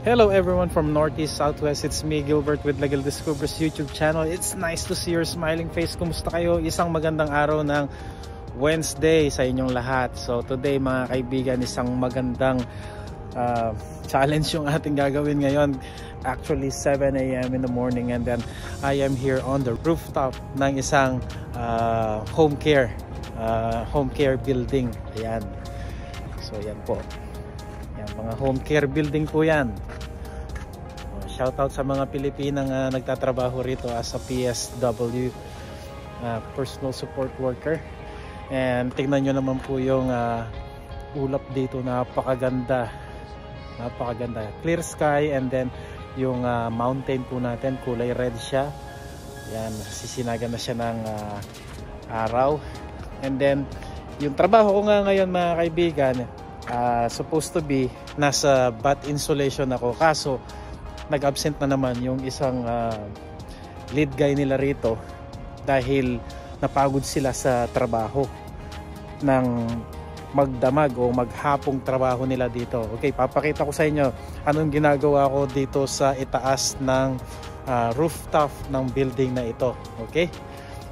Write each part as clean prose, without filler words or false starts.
Hello everyone from Northeast, Southwest. It's me, Gilbert with Legal Discoveries YouTube channel. It's nice to see your smiling face. Kumusta kayo? Isang magandang araw ng Wednesday sa inyong lahat. So today mga kaibigan, isang magandang challenge yung ating gagawin ngayon. Actually 7 AM in the morning, and then I am here on the rooftop ng isang home care building. Ayan. So yan po. Yan, mga home care building po yan. Shoutout sa mga Pilipinang nagtatrabaho rito as a PSW, personal support worker. And tingnan nyo naman po yung ulap dito, napakaganda. Clear sky, and then yung mountain po natin, kulay red siya. Yan, sisinagan na siya ng araw. And then yung trabaho ko nga ngayon mga kaibigan, supposed to be nasa bat insulation ako, kaso nag-absent na naman yung isang lead guy nila rito dahil napagod sila sa trabaho ng magdamag o maghapong trabaho nila dito. Okay, papakita ko sa inyo anong ginagawa ko dito sa itaas ng rooftop ng building na ito. Okay,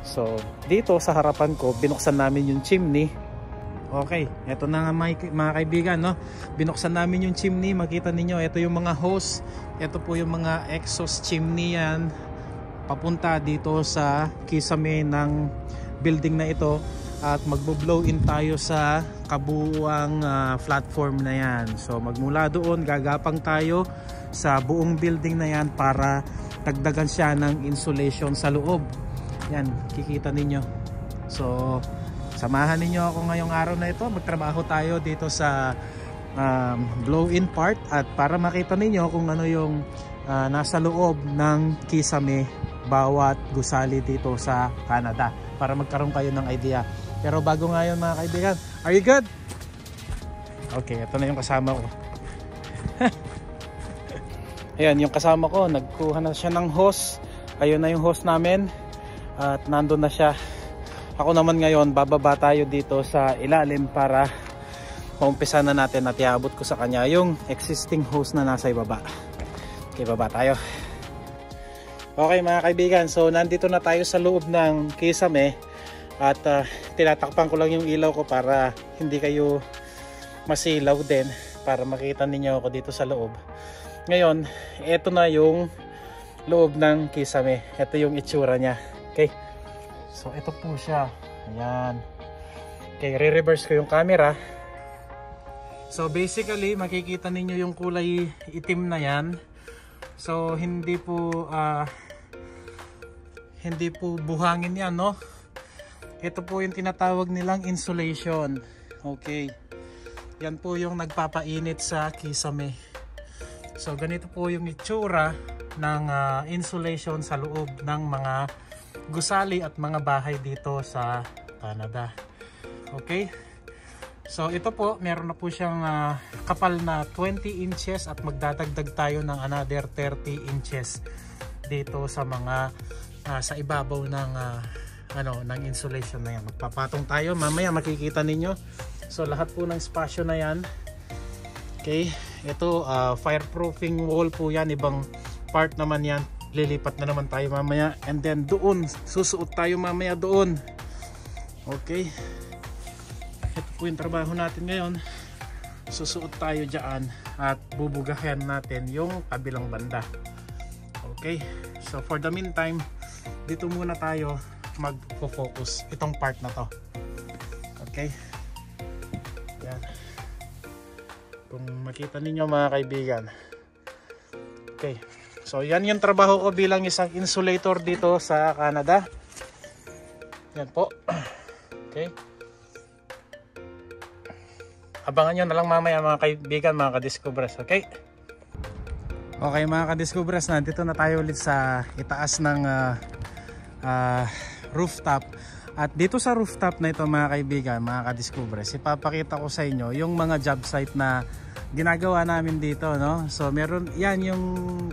so dito sa harapan ko binuksan namin yung chimney. Okay, eto na nga mga kaibigan, no? Binuksan namin yung chimney. Makita ninyo, ito yung mga hose. Ito po yung mga exhaust chimney yan, papunta dito sa kisame ng building na ito. At magbo-blow in tayo sa kabuuang platform na yan. So magmula doon, gagapang tayo sa buong building na yan para dagdagan siya ng insulation sa loob. Yan, kikita ninyo. So samahan ninyo ako ngayong araw na ito. Magtrabaho tayo dito sa blow-in part, at para makita ninyo kung ano yung nasa loob ng kisame bawat gusali dito sa Canada, para magkaroon kayo ng idea. Pero bago nga yun mga kaibigan, are you good? Okay, ito na yung kasama ko. Ayan, yung kasama ko, nagkuha na siya ng hose. Ayun na yung hose namin, at nandun na siya. Ako naman ngayon, bababa tayo dito sa ilalim para maumpisa na natin at iabot ko sa kanya yung existing hose na nasa ibaba. Okay, baba tayo. Okay mga kaibigan, so nandito na tayo sa loob ng kisame, at tinatakpan ko lang yung ilaw ko para hindi kayo masilaw din, para makita ninyo ako dito sa loob. Ngayon, eto na yung loob ng kisame. Ito yung itsura niya. Okay, so ito po siya. Ayan. Okay, re-reverse ko yung camera. So basically makikita ninyo yung kulay itim na yan. So hindi po buhangin yan, no? Ito po yung tinatawag nilang insulation. Okay, yan po yung nagpapainit sa kisame. So ganito po yung itsura ng insulation sa loob ng mga gusali at mga bahay dito sa Canada. Okay, so ito po, meron na po siyang kapal na 20 inches, at magdadagdag tayo ng another 30 inches dito sa mga sa ibabaw ng ng insulation na yan. Magpapatong tayo, mamaya makikita ninyo. So lahat po ng spasyo na yan, okay, ito fireproofing wall po yan, ibang part naman yan. Lilipat na naman tayo mamaya, and then doon susuot tayo mamaya doon. Okay, ito po yung trabaho natin ngayon. Susuot tayo dyan at bubugahan natin yung kabilang banda. Okay, so for the meantime, dito muna tayo magpo-focus itong part na to. Okay, yan, kung makita ninyo mga kaibigan. Okay, so yan yung trabaho ko bilang isang insulator dito sa Canada. Yan po. Okay, abangan nyo na lang mamaya mga kaibigan, mga ka-discoverers. Okay, okay mga ka-discoverers, nandito na tayo ulit sa itaas ng rooftop. At dito sa rooftop na ito mga kaibigan, mga ka-discoverers, ipapakita ko sa inyo yung mga job site na ginagawa namin dito, no? So meron yan, yung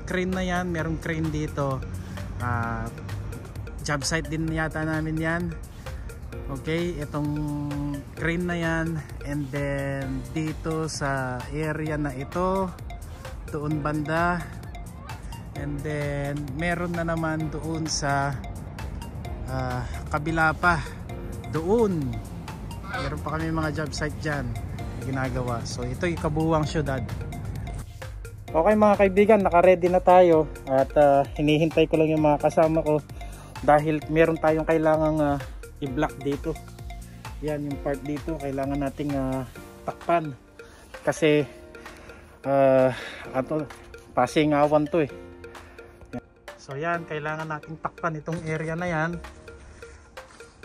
crane na yan, merong crane dito. Job site din yata namin yan. Okay, itong crane na yan, and then dito sa area na ito doon banda, and then meron na naman doon sa kabila pa, doon meron pa kami mga job site dyan ginagawa. So ito yung kabuuang syudad. Okay mga kaibigan, naka-ready na tayo at hinihintay ko lang yung mga kasama ko dahil meron tayong kailangang i-block dito. Yan yung part dito, kailangan nating takpan kasi pasingawan to eh. So yan, kailangan nating takpan itong area na yan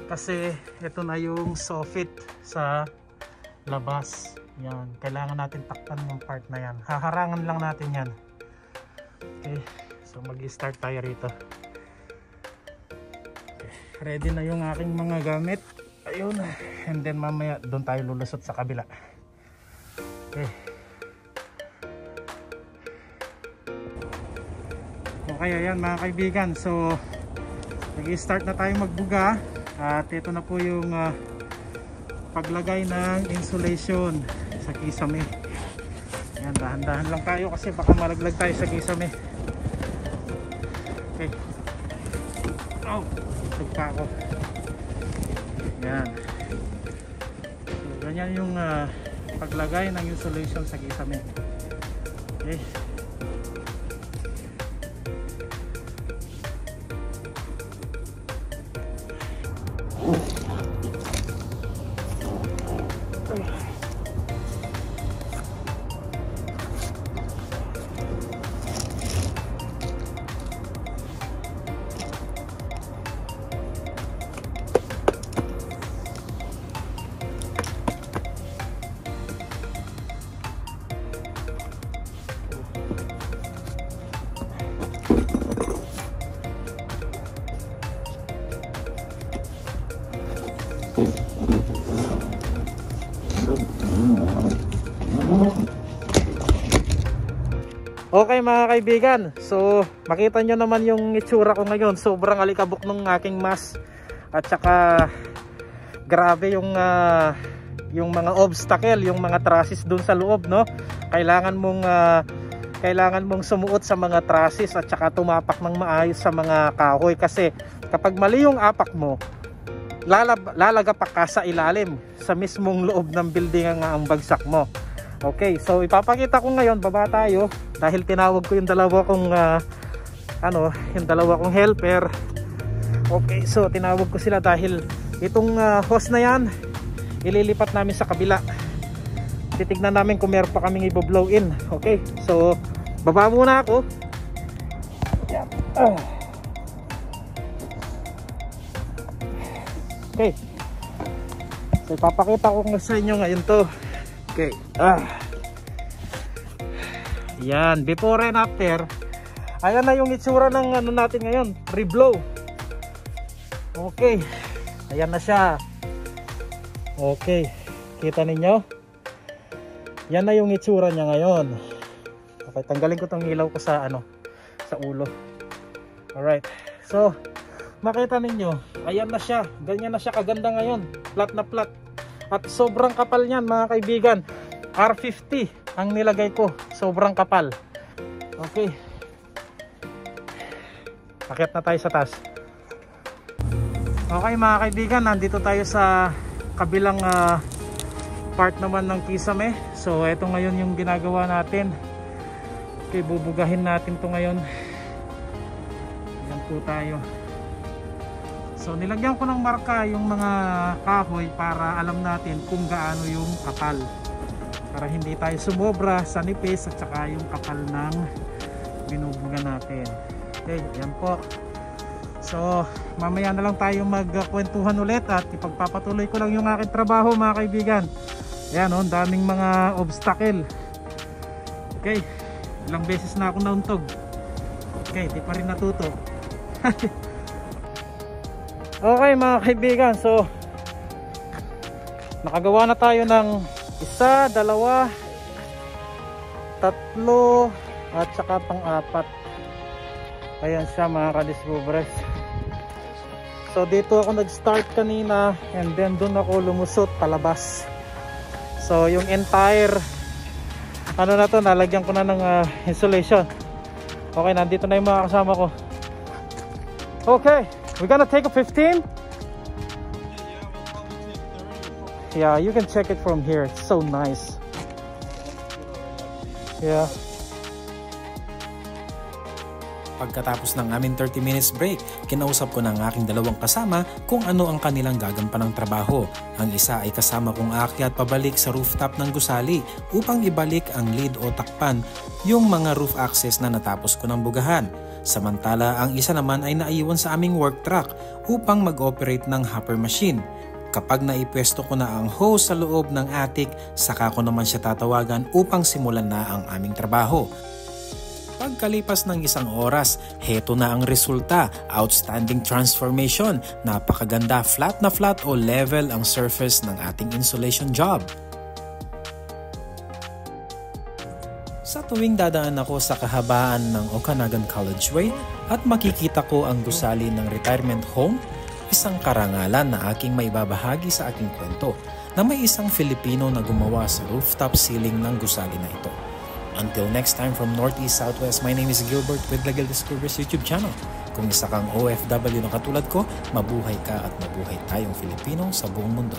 kasi ito na yung soffit sa labas. Yan, kailangan natin takpan yung part na yan. Haharangan lang natin yan. Okay, so mag-start tayo rito. Okay, ready na yung aking mga gamit. Ayun, and then mamaya doon tayo lulusot sa kabila. Okay. Okay, ayan mga kaibigan. So mag-start na tayo magbuga. At ito na po yung paglagay ng insulation sa kisame. Ayan, dahan-dahan lang tayo kasi baka malaglag tayo sa kisame. Okay. Oh, tugpa ako. Ayan. So, ganyan yung paglagay ng insulation sa kisame. Okay. Okay mga kaibigan, so makita nyo naman yung itsura ko ngayon. Sobrang alikabok ng aking mask at saka grabe yung mga obstacle, yung mga trusses dun sa loob, no? Kailangan mong sumuot sa mga trusses at saka tumapak ng maayos sa mga kahoy kasi kapag mali yung apak mo, lalagapak ka sa ilalim sa mismong loob ng building ang bagsak mo. Okay, so ipapakita ko ngayon, baba tayo dahil tinawag ko yung dalawa kong helper. Okay, so tinawag ko sila dahil itong hose na yan ililipat namin sa kabila. Titignan namin kung meron pa kaming i-blow in. Okay, so baba muna ako. Yan. Okay, so ipapakita ko sa inyo ngayon to. Okay. Yan, before and after. Ayan na yung itsura ng ano natin ngayon, reblow. Okay. Ayan na siya. Okay. Kita ninyo? Yan na yung itsura niya ngayon. Okay, tanggalin ko tong ilaw ko sa sa ulo. Alright. So, makita ninyo, ayan na siya. Ganyan na siya kaganda ngayon. Flat na flat. At sobrang kapal niyan mga kaibigan. R50 ang nilagay ko. Sobrang kapal. Okay. Akyat na tayo sa taas. Okay mga kaibigan, nandito tayo sa kabilang part naman ng kisame. So ito ngayon yung ginagawa natin. Okay, bubugahin natin to ngayon. Ayan po tayo. So nilagyan ko ng marka yung mga kahoy para alam natin kung gaano yung kapal. Para hindi tayo sumobra sa nipis at saka yung kapal ng binubuga natin. Okay, yan po. So mamaya na lang tayo magkwentuhan ulit at ipagpapatuloy ko lang yung aking trabaho mga kaibigan. Ayan o, daming mga obstacle. Okay, ilang beses na ako nauntog. Okay, di pa rin natuto. Okay mga kaibigan, so nakagawa na tayo ng 1, 2, 3 at saka pang-4. Ayan siya mga ka-discoverers. So dito ako nag-start kanina and then doon ako lumusot palabas. So yung entire ano na to, nalagyan ko na ng insulation. Okay, nandito na yung mga kasama ko. Okay, we're gonna take a 15. Yeah, you can check it from here. It's so nice. Yeah. Pagkatapos ng aming 30 minutes break, kinausap ko ng aking dalawang kasama kung ano ang kanilang gagampanang trabaho. Ang isa ay kasama kong aakyat pabalik sa rooftop ng gusali upang ibalik ang lid o takpan yung mga roof access na natapos ko ng bugahan. Samantala, ang isa naman ay naiwan sa aming work truck upang mag-operate ng hopper machine. Kapag naipwesto ko na ang hose sa loob ng attic, saka ko naman siya tatawagan upang simulan na ang aming trabaho. Pagkalipas ng isang oras, heto na ang resulta. Outstanding transformation. Napakaganda, flat na flat o level ang surface ng ating insulation job. Sa tuwing dadaan ako sa kahabaan ng Okanagan College Way at makikita ko ang gusali ng retirement home, isang karangalan na aking maibabahagi sa aking kwento na may isang Filipino na gumawa sa rooftop ceiling ng gusali na ito. Until next time from Northeast Southwest, my name is Gilbert with The Gil Descubres YouTube channel. Kung isa kang OFW na katulad ko, mabuhay ka at mabuhay tayong Filipino sa buong mundo.